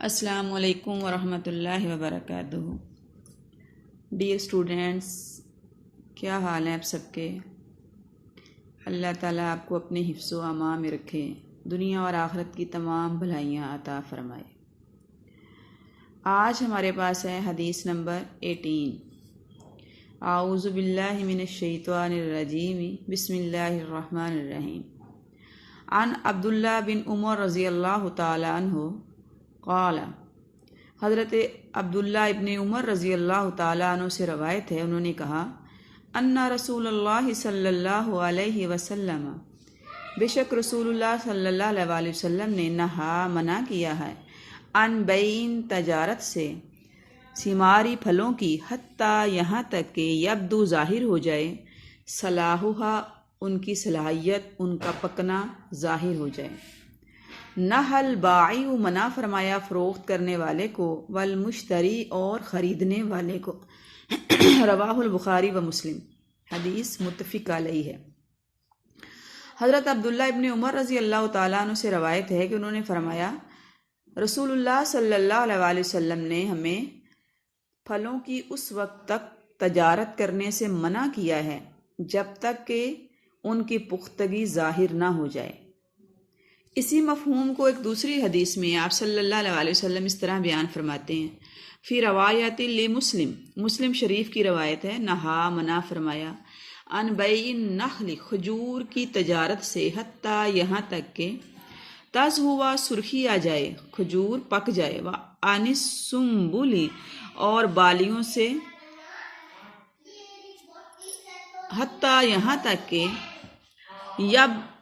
السلام علیکم ورحمۃ اللہ وبرکاتہ۔ ڈیئر اسٹوڈینٹس، کیا حال ہیں آپ سب کے؟ اللہ تعالیٰ آپ کو اپنے حفظ و امان میں رکھے، دنیا اور آخرت کی تمام بھلائیاں عطا فرمائے۔ آج ہمارے پاس ہے حدیث نمبر 18۔ اعوذ باللہ من الشیطان الرجیم، بسم اللہ الرحمن الرحیم۔ عن عبداللہ بن عمر رضی اللہ تعالی عنہ قال، حضرت عبداللہ ابن عمر رضی اللہ تعالیٰ عنہ سے روایت ہے، انہوں نے کہا، ان رسول اللہ صلی اللہ علیہ وسلم، بے شک رسول اللہ صلی اللہ علیہ وسلم نے نہا منع کیا ہے، ان بین تجارت سے، ثماری پھلوں کی، حتیٰ یہاں تک کہ یبدو ظاہر ہو جائے، صلاحها ان کی صلاحیت، ان کا پکنا ظاہر ہو جائے۔ نہل باعی منع فرمایا فروخت کرنے والے کو، والمشتری اور خریدنے والے کو۔ رواہ البخاری و مسلم، حدیث متفق علیہ ہے۔ حضرت عبداللہ ابن عمر رضی اللہ تعالیٰ عنہ سے روایت ہے کہ انہوں نے فرمایا، رسول اللہ صلی اللہ علیہ وسلم نے ہمیں پھلوں کی اس وقت تک تجارت کرنے سے منع کیا ہے جب تک کہ ان کی پختگی ظاہر نہ ہو جائے۔ اسی مفہوم کو ایک دوسری حدیث میں آپ صلی اللہ علیہ وسلم اس طرح بیان فرماتے ہیں، فی روایت لمسلم، مسلم شریف کی روایت ہے، نہا منع فرمایا، ان بیع النخل کھجور کی تجارت سے، حتیٰ یہاں تک کہ تزہوا سرخی آ جائے، کھجور پک جائے، وعن السنبل اور بالیوں سے، حتیٰ یہاں تک کہ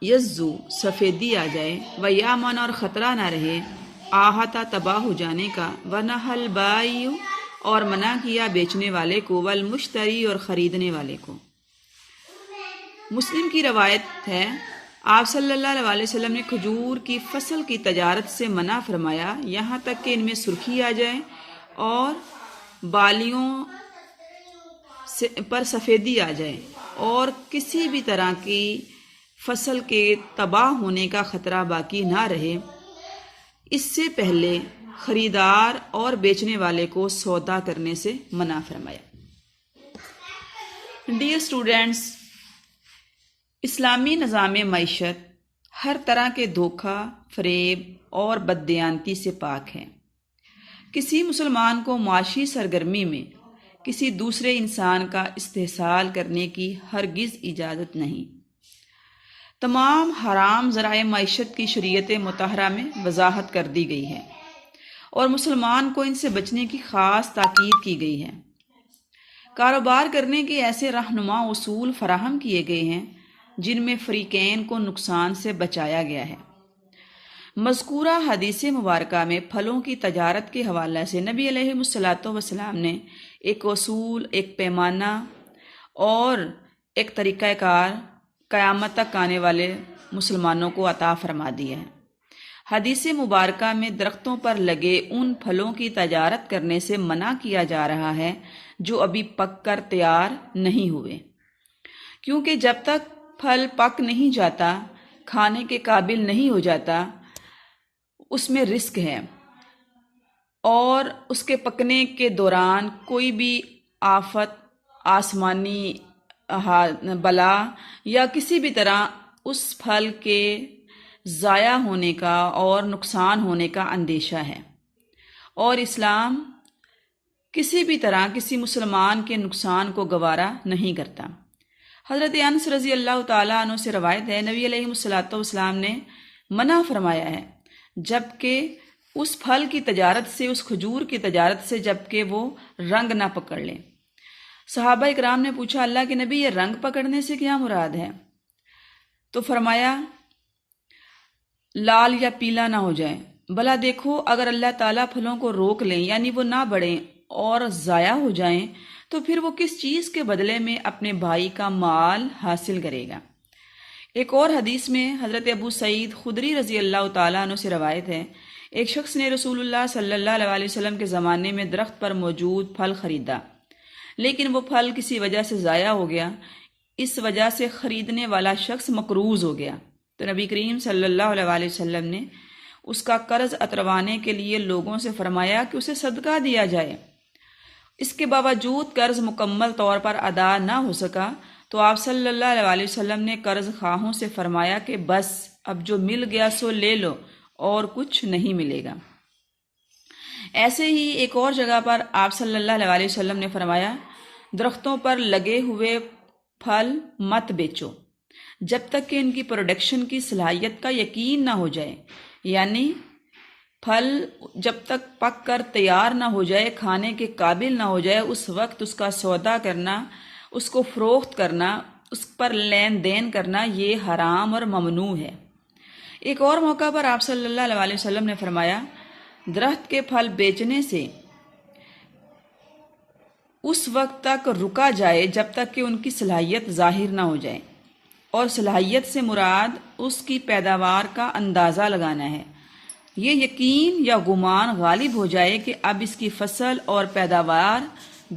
یزو سفیدی آ جائے، ویامن اور خطرہ نہ رہے، آہتا تباہ ہو جانے کا، ونہل بائیو اور منع کیا بیچنے والے کو، والمشتری اور خریدنے والے کو۔ مسلم کی روایت ہے، آپ صلی اللہ علیہ وسلم نے کھجور کی فصل کی تجارت سے منع فرمایا یہاں تک کہ ان میں سرخی آ جائے اور بالیوں پر سفیدی آ جائے، اور کسی بھی طرح کی فصل کے تباہ ہونے کا خطرہ باقی نہ رہے، اس سے پہلے خریدار اور بیچنے والے کو سودا کرنے سے منع فرمایا۔ ڈیئر اسٹوڈینٹس، اسلامی نظام معیشت ہر طرح کے دھوکہ، فریب اور بددیانتی سے پاک ہے۔ کسی مسلمان کو معاشی سرگرمی میں کسی دوسرے انسان کا استحصال کرنے کی ہرگز اجازت نہیں۔ تمام حرام ذرائع معیشت کی شریعت مطہرہ میں وضاحت کر دی گئی ہے، اور مسلمان کو ان سے بچنے کی خاص تاکید کی گئی ہے۔ کاروبار کرنے کے ایسے رہنما اصول فراہم کیے گئے ہیں جن میں فریقین کو نقصان سے بچایا گیا ہے۔ مذکورہ حدیث مبارکہ میں پھلوں کی تجارت کے حوالے سے نبی علیہ الصلوۃ والسلام نے ایک اصول، ایک پیمانہ اور ایک طریقہ کار قیامت تک آنے والے مسلمانوں کو عطا فرما دیا ہے۔ حدیث مبارکہ میں درختوں پر لگے ان پھلوں کی تجارت کرنے سے منع کیا جا رہا ہے جو ابھی پک کر تیار نہیں ہوئے، کیونکہ جب تک پھل پک نہیں جاتا، کھانے کے قابل نہیں ہو جاتا، اس میں رسک ہے، اور اس کے پکنے کے دوران کوئی بھی آفت، آسمانی بلا یا کسی بھی طرح اس پھل کے ضائع ہونے کا اور نقصان ہونے کا اندیشہ ہے، اور اسلام کسی بھی طرح کسی مسلمان کے نقصان کو گوارا نہیں کرتا۔ حضرت انس رضی اللہ تعالیٰ عنہ سے روایت ہے، نبی علیہ الصلوۃ والسلام نے منع فرمایا ہے جب کہ اس پھل کی تجارت سے، اس کھجور کی تجارت سے، جب کہ وہ رنگ نہ پکڑ لیں۔ صحابہ اکرام نے پوچھا، اللہ کے نبی، یہ رنگ پکڑنے سے کیا مراد ہے؟ تو فرمایا، لال یا پیلا نہ ہو جائے۔ بھلا دیکھو، اگر اللہ تعالیٰ پھلوں کو روک لیں، یعنی وہ نہ بڑھیں اور ضائع ہو جائیں، تو پھر وہ کس چیز کے بدلے میں اپنے بھائی کا مال حاصل کرے گا؟ ایک اور حدیث میں حضرت ابو سعید خدری رضی اللہ تعالیٰ عنہ سے روایت ہے، ایک شخص نے رسول اللہ صلی اللہ علیہ وسلم کے زمانے میں درخت پر موجود پھل خریدا، لیکن وہ پھل کسی وجہ سے ضائع ہو گیا، اس وجہ سے خریدنے والا شخص مقروض ہو گیا، تو نبی کریم صلی اللہ علیہ وسلم نے اس کا قرض اتروانے کے لیے لوگوں سے فرمایا کہ اسے صدقہ دیا جائے۔ اس کے باوجود قرض مکمل طور پر ادا نہ ہو سکا تو آپ صلی اللہ علیہ وسلم نے قرض خواہوں سے فرمایا کہ بس اب جو مل گیا سو لے لو اور کچھ نہیں ملے گا۔ ایسے ہی ایک اور جگہ پر آپ صلی اللہ علیہ وسلم نے فرمایا، درختوں پر لگے ہوئے پھل مت بیچو جب تک کہ ان کی پروڈکشن کی صلاحیت کا یقین نہ ہو جائے، یعنی پھل جب تک پک کر تیار نہ ہو جائے، کھانے کے قابل نہ ہو جائے، اس وقت اس کا سودا کرنا، اس کو فروخت کرنا، اس پر لین دین کرنا یہ حرام اور ممنوع ہے۔ ایک اور موقع پر آپ صلی اللہ علیہ وسلم نے فرمایا، درخت کے پھل بیچنے سے اس وقت تک رکا جائے جب تک کہ ان کی صلاحیت ظاہر نہ ہو جائے، اور صلاحیت سے مراد اس کی پیداوار کا اندازہ لگانا ہے۔ یہ یقین یا گمان غالب ہو جائے کہ اب اس کی فصل اور پیداوار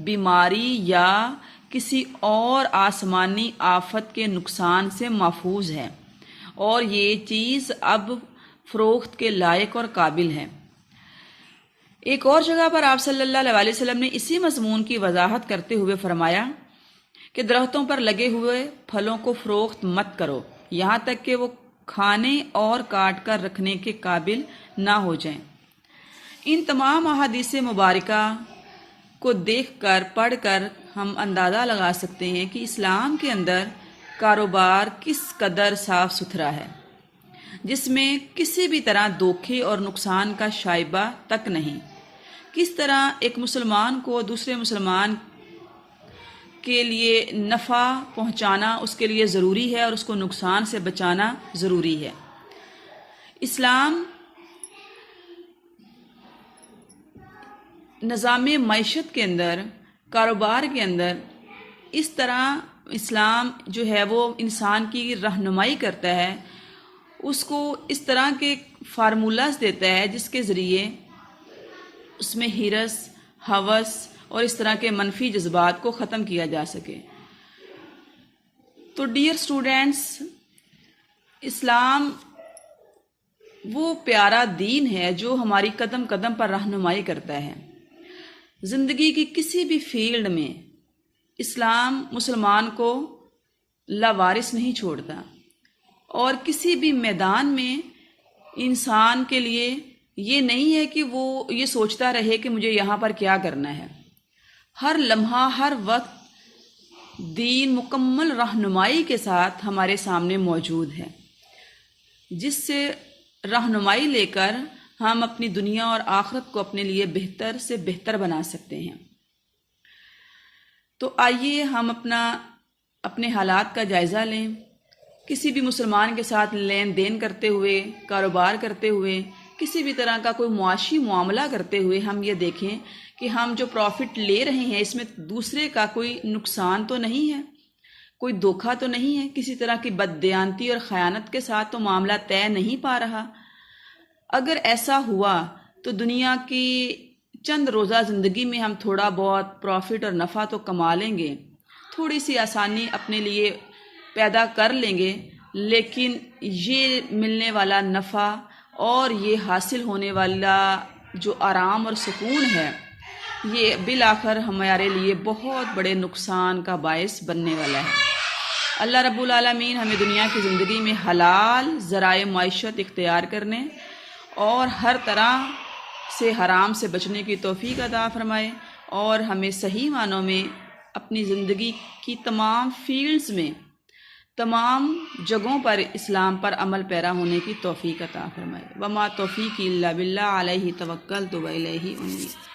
بیماری یا کسی اور آسمانی آفت کے نقصان سے محفوظ ہے اور یہ چیز اب فروخت کے لائق اور قابل ہے۔ ایک اور جگہ پر آپ صلی اللہ علیہ وسلم نے اسی مضمون کی وضاحت کرتے ہوئے فرمایا کہ درختوں پر لگے ہوئے پھلوں کو فروخت مت کرو یہاں تک کہ وہ کھانے اور کاٹ کر رکھنے کے قابل نہ ہو جائیں۔ ان تمام احادیث مبارکہ کو دیکھ کر پڑھ کر ہم اندازہ لگا سکتے ہیں کہ اسلام کے اندر کاروبار کس قدر صاف ستھرا ہے، جس میں کسی بھی طرح دھوکے اور نقصان کا شائبہ تک نہیں۔ کس طرح ایک مسلمان کو دوسرے مسلمان کے لیے نفع پہنچانا اس کے لیے ضروری ہے اور اس کو نقصان سے بچانا ضروری ہے۔ اسلام نظام معیشت کے اندر، کاروبار کے اندر اس طرح اسلام جو ہے وہ انسان کی رہنمائی کرتا ہے، اس کو اس طرح کے فارمولاز دیتا ہے جس کے ذریعے اس میں ہرس، ہوس اور اس طرح کے منفی جذبات کو ختم کیا جا سکے۔ تو ڈیئر اسٹوڈینٹس، اسلام وہ پیارا دین ہے جو ہماری قدم قدم پر رہنمائی کرتا ہے۔ زندگی کی کسی بھی فیلڈ میں اسلام مسلمان کو لاوارث نہیں چھوڑتا، اور کسی بھی میدان میں انسان کے لیے یہ نہیں ہے کہ وہ یہ سوچتا رہے کہ مجھے یہاں پر کیا کرنا ہے۔ ہر لمحہ، ہر وقت دین مکمل رہنمائی کے ساتھ ہمارے سامنے موجود ہے، جس سے رہنمائی لے کر ہم اپنی دنیا اور آخرت کو اپنے لیے بہتر سے بہتر بنا سکتے ہیں۔ تو آئیے ہم اپنے حالات کا جائزہ لیں۔ کسی بھی مسلمان کے ساتھ لین دین کرتے ہوئے، کاروبار کرتے ہوئے، کسی بھی طرح کا کوئی معاشی معاملہ کرتے ہوئے ہم یہ دیکھیں کہ ہم جو پروفٹ لے رہے ہیں اس میں دوسرے کا کوئی نقصان تو نہیں ہے، کوئی دھوکہ تو نہیں ہے، کسی طرح کی بددیانتی اور خیانت کے ساتھ تو معاملہ طے نہیں پا رہا۔ اگر ایسا ہوا تو دنیا کی چند روزہ زندگی میں ہم تھوڑا بہت پروفٹ اور نفع تو کما لیں گے، تھوڑی سی آسانی اپنے لیے پیدا کر لیں گے، لیکن یہ ملنے والا نفع اور یہ حاصل ہونے والا جو آرام اور سکون ہے، یہ بالآخر ہمارے لیے بہت بڑے نقصان کا باعث بننے والا ہے۔ اللہ رب العالمین ہمیں دنیا کی زندگی میں حلال ذرائع معیشت اختیار کرنے اور ہر طرح سے حرام سے بچنے کی توفیق عطا فرمائے، اور ہمیں صحیح معنوں میں اپنی زندگی کی تمام فیلڈز میں، تمام جگہوں پر اسلام پر عمل پیرا ہونے کی توفیق عطا فرمائے۔ وما توفیقی الا باللہ، علیہ توکلت و الیہ انیب۔